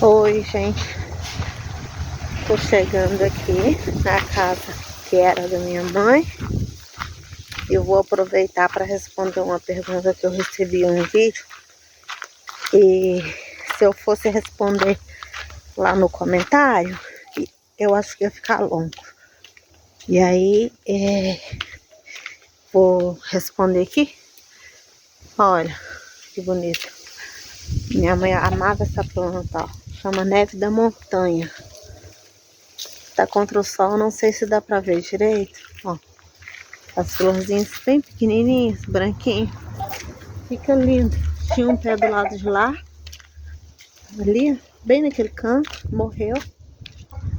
Oi, gente. Tô chegando aqui na casa que era da minha mãe. Eu vou aproveitar para responder uma pergunta que eu recebi em um vídeo. E se eu fosse responder lá no comentário, eu acho que ia ficar longo. E aí, vou responder aqui. Olha, que bonito. Minha mãe amava essa planta, ó. Chama neve da montanha. Tá contra o sol, não sei se dá pra ver direito. Ó, as florzinhas bem pequenininhas, branquinho. Fica lindo. Tinha um pé do lado de lá. Ali, bem naquele canto. Morreu.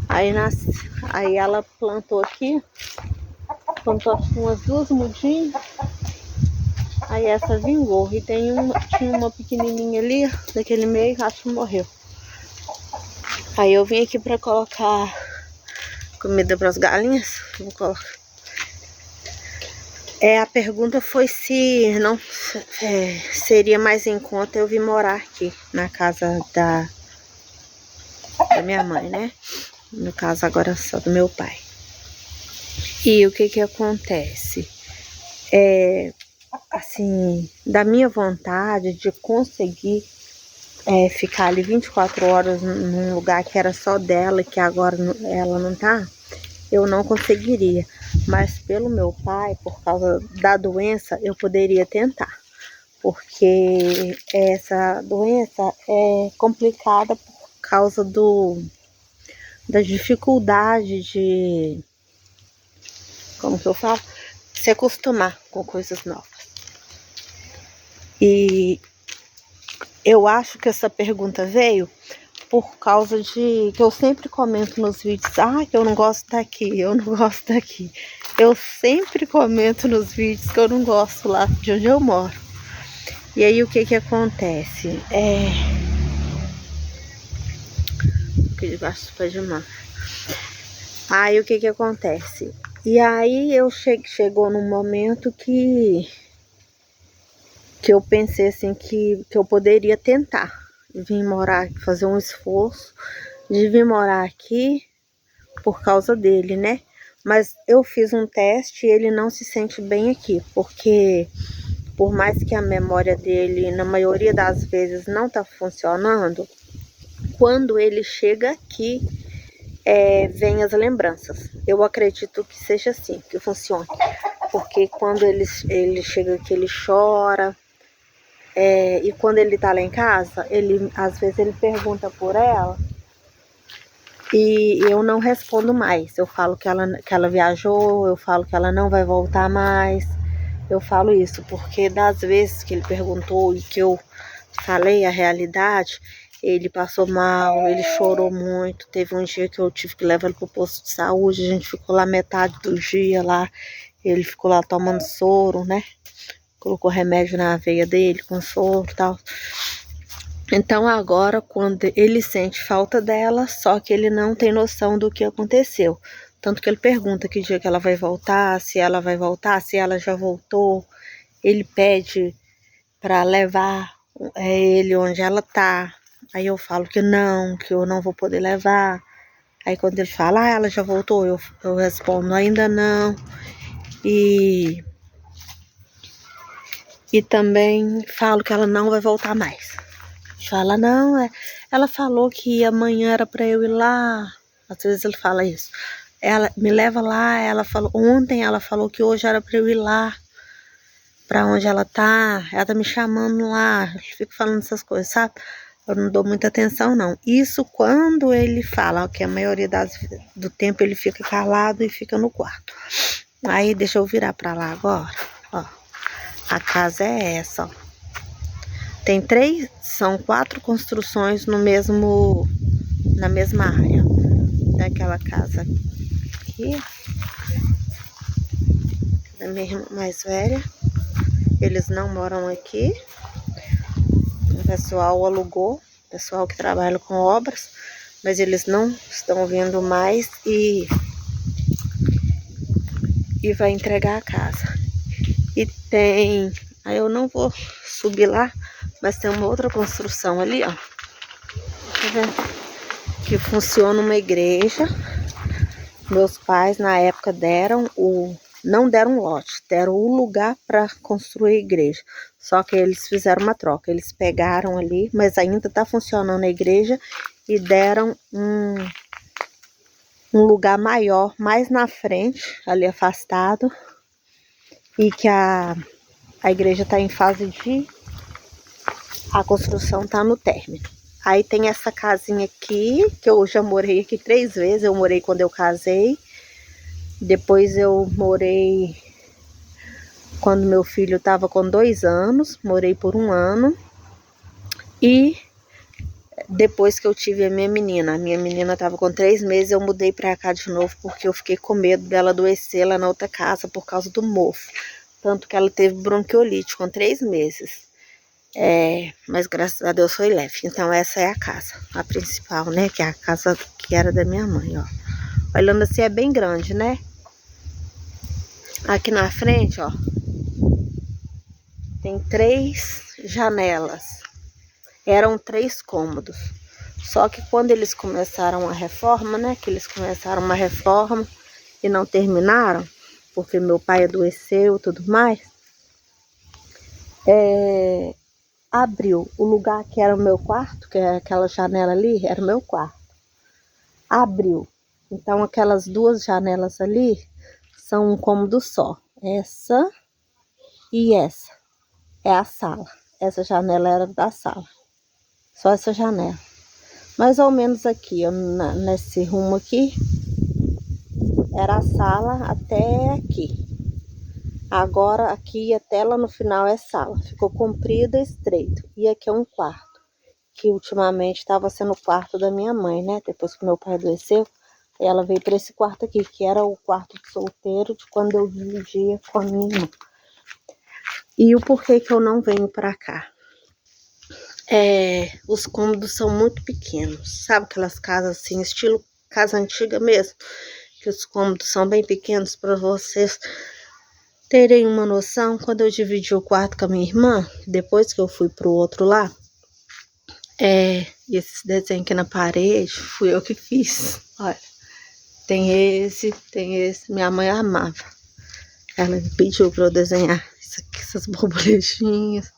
Aí ela plantou aqui. Plantou umas 2 mudinhas. Aí essa vingou. E tinha uma pequenininha ali, daquele meio, acho que morreu. Aí eu vim aqui pra colocar comida pras galinhas. Vou colocar. A pergunta foi se não seria mais em conta eu vir morar aqui na casa da minha mãe, né? No caso agora só do meu pai. E o que acontece? Assim, da minha vontade de conseguir ficar ali 24 horas num lugar que era só dela, que agora ela não tá, eu não conseguiria. Mas pelo meu pai, por causa da doença, eu poderia tentar. Porque essa doença é complicada por causa da dificuldade de, como que eu falo? Se acostumar com coisas novas. E eu acho que essa pergunta veio por causa de que eu sempre comento nos vídeos, que eu não gosto daqui, eu não gosto daqui. Eu sempre comento nos vídeos que eu não gosto lá de onde eu moro. E aí o que acontece? Aqui debaixo do pé de mar. Aí o que acontece? E aí eu chegou num momento que eu pensei assim que eu poderia tentar vir morar, fazer um esforço de vir morar aqui por causa dele, né? Mas eu fiz um teste e ele não se sente bem aqui, porque por mais que a memória dele, na maioria das vezes, não tá funcionando, quando ele chega aqui, vem as lembranças. Eu acredito que seja assim, que funcione. Porque quando ele chega aqui, ele chora. E quando ele tá lá em casa, às vezes ele pergunta por ela. E eu não respondo mais. Eu falo que ela viajou, eu falo que ela não vai voltar mais. Eu falo isso porque das vezes que ele perguntou e que eu falei a realidade, ele passou mal, ele chorou muito. Teve um dia que eu tive que levar ele pro posto de saúde, a gente ficou lá metade do dia lá. Ele ficou lá tomando soro, né? Colocou remédio na veia dele com soro e tal. Então agora, quando ele sente falta dela, só que ele não tem noção do que aconteceu. Tanto que ele pergunta que dia que ela vai voltar, se ela vai voltar, se ela já voltou. Ele pede para levar ele onde ela tá. Aí eu falo que eu não vou poder levar. Aí quando ele fala, ela já voltou, eu respondo, ainda não. E também falo que ela não vai voltar mais. Fala, não, ela falou que amanhã era para eu ir lá. Às vezes ele fala isso. Ela me leva lá, ontem ela falou que hoje era para eu ir lá, para onde ela tá me chamando lá. Eu fico falando essas coisas, sabe? Eu não dou muita atenção, não. Isso quando ele fala, que a maioria do tempo ele fica calado e fica no quarto. Aí deixa eu virar para lá agora, ó. A casa é essa, ó. São 4 construções na mesma área. Tem aquela casa aqui, da minha irmã mais velha. Eles não moram aqui. O pessoal alugou, pessoal que trabalha com obras, mas eles não estão vindo mais e vai entregar a casa. E aí eu não vou subir lá, mas tem uma outra construção ali, ó. tá vendo? Que funciona uma igreja. Meus pais na época não deram lote, deram o lugar para construir a igreja. Só que eles fizeram uma troca, eles pegaram ali, mas ainda está funcionando a igreja e deram um lugar maior, mais na frente, ali afastado, e que a igreja está em fase de... a construção está no término. Aí tem essa casinha aqui, que eu já morei aqui 3 vezes. Eu morei quando eu casei. Depois eu morei quando meu filho estava com 2 anos. Morei por 1 ano. E depois que eu tive a minha menina estava com 3 meses, eu mudei para cá de novo, porque eu fiquei com medo dela adoecer lá na outra casa por causa do mofo. Tanto que ela teve bronquiolite com 3 meses. Mas graças a Deus foi leve. Então essa é a casa, a principal, né? Que é a casa que era da minha mãe, ó. Olhando assim é bem grande, né? Aqui na frente, ó, tem 3 janelas. Eram 3 cômodos. Só que quando eles começaram a reforma, né? Que eles começaram uma reforma e não terminaram, porque meu pai adoeceu e tudo mais. Abriu o lugar que era o meu quarto, que é aquela janela ali, era o meu quarto. Abriu. Então aquelas 2 janelas ali são um cômodo só. Essa e essa é a sala. Essa janela era da sala. Só essa janela. Mais ou menos aqui, ó, nesse rumo aqui, era a sala até aqui. Agora aqui até lá no final é sala. Ficou comprido e estreito. E aqui é um quarto, que ultimamente estava sendo o quarto da minha mãe, né? Depois que meu pai adoeceu, ela veio para esse quarto aqui, que era o quarto de solteiro de quando eu dividia com a minha irmã. E o porquê que eu não venho para cá? Os cômodos são muito pequenos. Sabe aquelas casas assim, estilo casa antiga mesmo? Que os cômodos são bem pequenos. Para vocês terem uma noção, quando eu dividi o quarto com a minha irmã, depois que eu fui pro outro lá, esse desenho aqui na parede, fui eu que fiz. Olha, tem esse, minha mãe amava. Ela pediu para eu desenhar isso aqui, essas borboletinhas,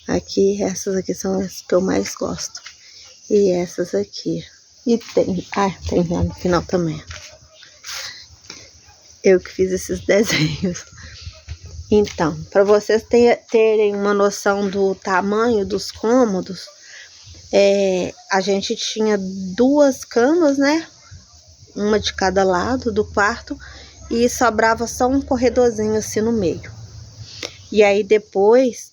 aqui, essas aqui são as que eu mais gosto. E essas aqui. E tem lá no final também. Eu que fiz esses desenhos. Então, para vocês terem uma noção do tamanho dos cômodos, a gente tinha 2 camas, né? Uma de cada lado do quarto, e sobrava só um corredorzinho assim no meio. E aí depois,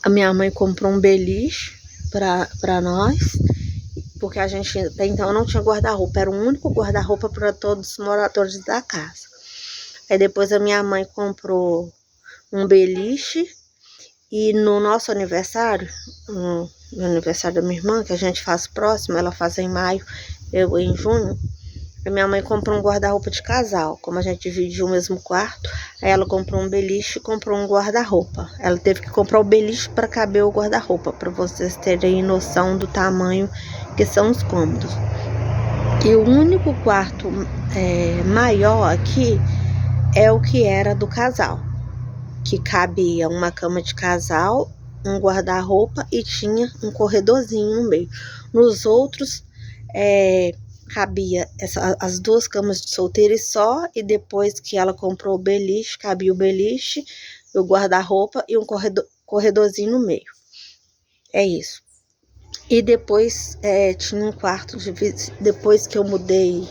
a minha mãe comprou um beliche para nós, porque a gente até então não tinha guarda-roupa, era o único guarda-roupa para todos os moradores da casa. Aí depois a minha mãe comprou um beliche, e no nosso aniversário, no aniversário da minha irmã, que a gente faz próximo, ela faz em maio, eu em junho, a minha mãe comprou um guarda-roupa de casal. Como a gente dividiu o mesmo quarto, aí ela comprou um beliche e comprou um guarda-roupa. Ela teve que comprar o beliche para caber o guarda-roupa, para vocês terem noção do tamanho que são os cômodos. E o único quarto maior aqui é o que era do casal, que cabia uma cama de casal, um guarda-roupa e tinha um corredorzinho no meio. Nos outros, cabia as 2 camas de solteiro e só, e depois que ela comprou o beliche, cabia o beliche, o guarda-roupa e um corredorzinho no meio. É isso. E depois tinha um quarto, depois que eu mudei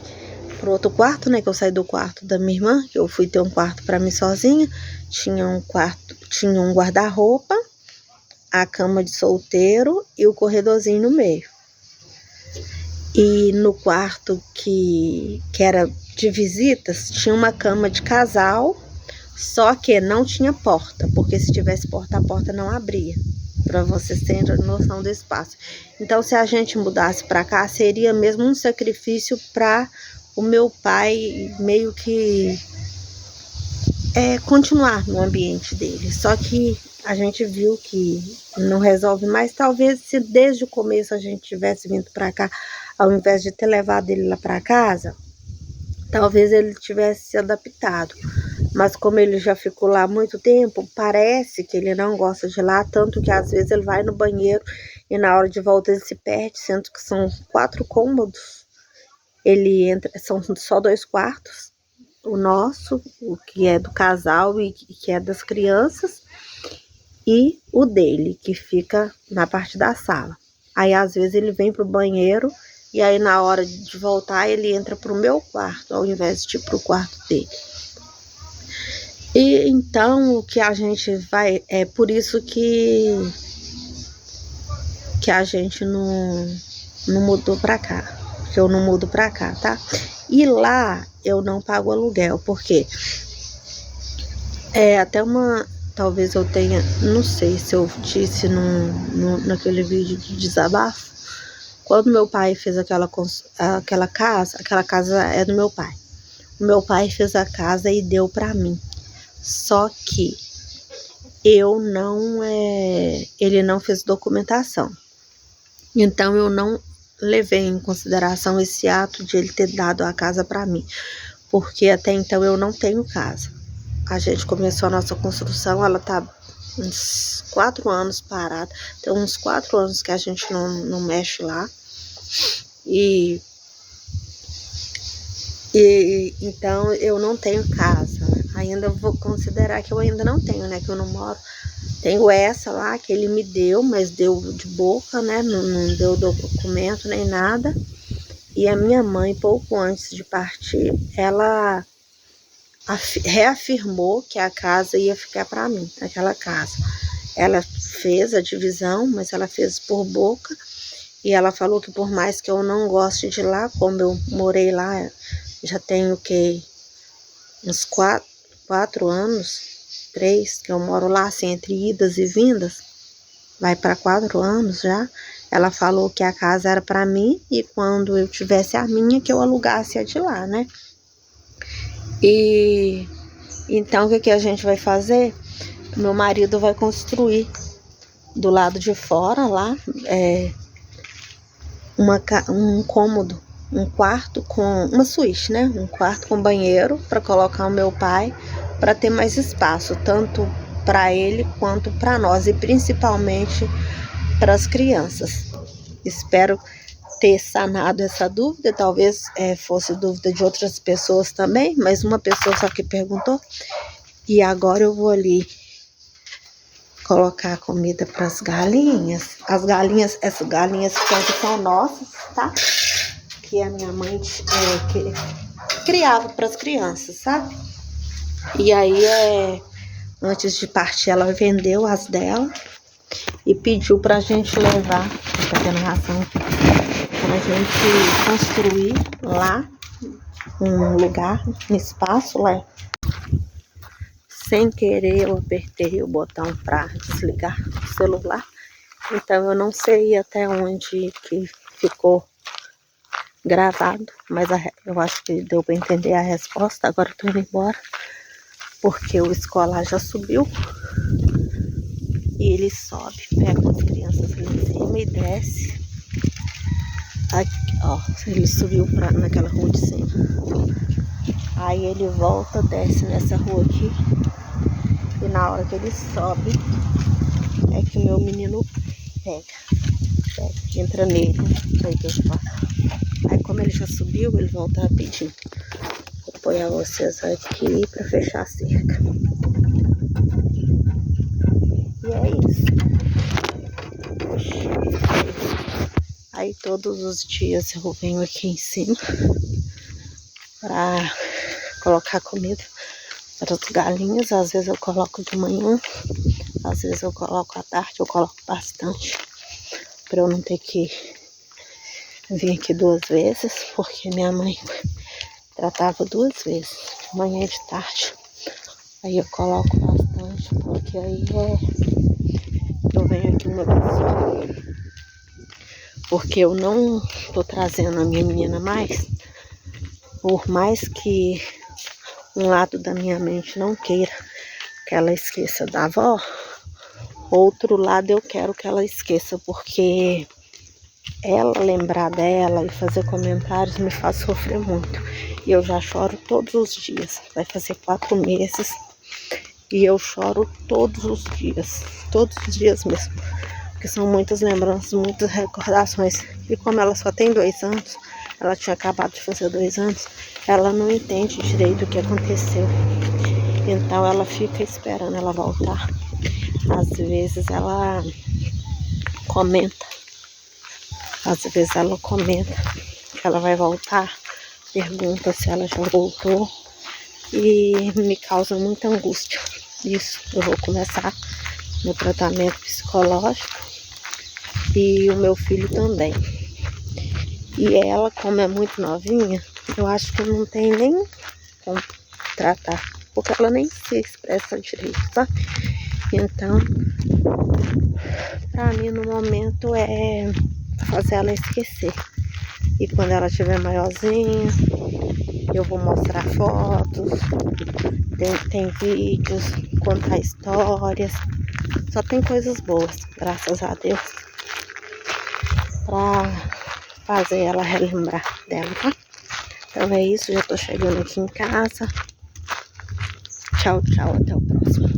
pro outro quarto, né, que eu saí do quarto da minha irmã, que eu fui ter um quarto para mim sozinha, tinha um guarda-roupa, a cama de solteiro e o corredorzinho no meio. E no quarto que era de visitas, tinha uma cama de casal, só que não tinha porta, porque se tivesse porta, a porta não abria, para vocês terem noção do espaço. Então, se a gente mudasse para cá, seria mesmo um sacrifício para o meu pai meio que continuar no ambiente dele. Só que a gente viu que não resolve mais. Talvez se desde o começo a gente tivesse vindo para cá, ao invés de ter levado ele lá para casa, talvez ele tivesse se adaptado. Mas como ele já ficou lá há muito tempo, parece que ele não gosta de lá, tanto que às vezes ele vai no banheiro e na hora de volta ele se perde, sendo que são 4 cômodos. Ele entra, são só 2 quartos, o nosso, o que é do casal e que é das crianças, e o dele, que fica na parte da sala. Aí às vezes ele vem pro banheiro e aí na hora de voltar ele entra pro meu quarto, ao invés de ir pro quarto dele. E então o que a gente vai, é por isso que a gente não mudou pra cá, que eu não mudo pra cá, tá? E lá eu não pago aluguel, porque até talvez eu tenha, não sei se eu disse naquele vídeo de desabafo, quando meu pai fez aquela casa é do meu pai. O meu pai fez a casa e deu pra mim. Só que ele não fez documentação. Então eu não levei em consideração esse ato de ele ter dado a casa para mim, porque até então eu não tenho casa. A gente começou a nossa construção, ela tá uns 4 anos parada, tem uns 4 anos que a gente não mexe lá. E então eu não tenho casa. Ainda vou considerar que eu ainda não tenho, né? Que eu não moro. Tenho essa lá que ele me deu, mas deu de boca, né? Não deu documento nem nada. E a minha mãe, pouco antes de partir, ela reafirmou que a casa ia ficar para mim, aquela casa. Ela fez a divisão, mas ela fez por boca. E ela falou que por mais que eu não goste de lá, como eu morei lá, já tenho uns 4 anos, 3, que eu moro lá, assim, entre idas e vindas, vai para 4 anos já. Ela falou que a casa era para mim e quando eu tivesse a minha, que eu alugasse a de lá, né? E então o que a gente vai fazer? Meu marido vai construir do lado de fora lá, um cômodo, um quarto com uma suíte, né? Um quarto com banheiro para colocar o meu pai, para ter mais espaço, tanto para ele quanto para nós e principalmente para as crianças. Espero ter sanado essa dúvida, talvez fosse dúvida de outras pessoas também, mas uma pessoa só que perguntou. E agora eu vou ali colocar a comida para as galinhas. Essas galinhas que são nossas, tá? Que a minha mãe que criava para as crianças, sabe? E aí, antes de partir, ela vendeu as dela e pediu pra gente levar, tá tendo ração aqui, pra gente construir lá um lugar, um espaço lá. Sem querer, eu apertei o botão para desligar o celular. Então eu não sei até onde que ficou gravado, mas eu acho que deu para entender a resposta. Agora eu tô indo embora, porque o escolar já subiu. E ele sobe, pega as crianças ali em cima e desce. Aqui, ó, ele subiu naquela rua de cima. Aí ele volta, desce nessa rua aqui. E na hora que ele sobe, é que o meu menino entra nele. Aí como ele já subiu, ele volta rapidinho. Vou apoiar vocês aqui pra fechar a cerca. E é isso. Aí todos os dias eu venho aqui em cima pra colocar comida para as galinhas. Às vezes eu coloco de manhã, às vezes eu coloco à tarde, eu coloco bastante, para eu não ter que vir aqui 2 vezes, porque minha mãe tratava 2 vezes, de manhã e de tarde. Aí eu coloco bastante, porque aí eu venho aqui uma vez só. Porque eu não tô trazendo a minha menina mais, por mais que um lado da minha mente não queira que ela esqueça da avó, Outro lado eu quero que ela esqueça, porque ela lembrar dela e fazer comentários me faz sofrer muito. E eu já choro todos os dias. Vai fazer 4 meses e eu choro todos os dias mesmo. Porque são muitas lembranças, muitas recordações. E como ela só tem 2 anos, ela tinha acabado de fazer 2 anos, ela não entende direito o que aconteceu. Então ela fica esperando ela voltar. Às vezes ela comenta que ela vai voltar, pergunta se ela já voltou e me causa muita angústia. Isso, eu vou começar meu tratamento psicológico e o meu filho também. E ela, como é muito novinha, eu acho que não tem nem como tratar, porque ela nem se expressa direito, sabe? Então, pra mim no momento é fazer ela esquecer. E quando ela estiver maiorzinha, eu vou mostrar fotos, tem vídeos, contar histórias. Só tem coisas boas, graças a Deus, pra fazer ela relembrar dela, tá? Então é isso, já tô chegando aqui em casa. Tchau, tchau, até o próximo.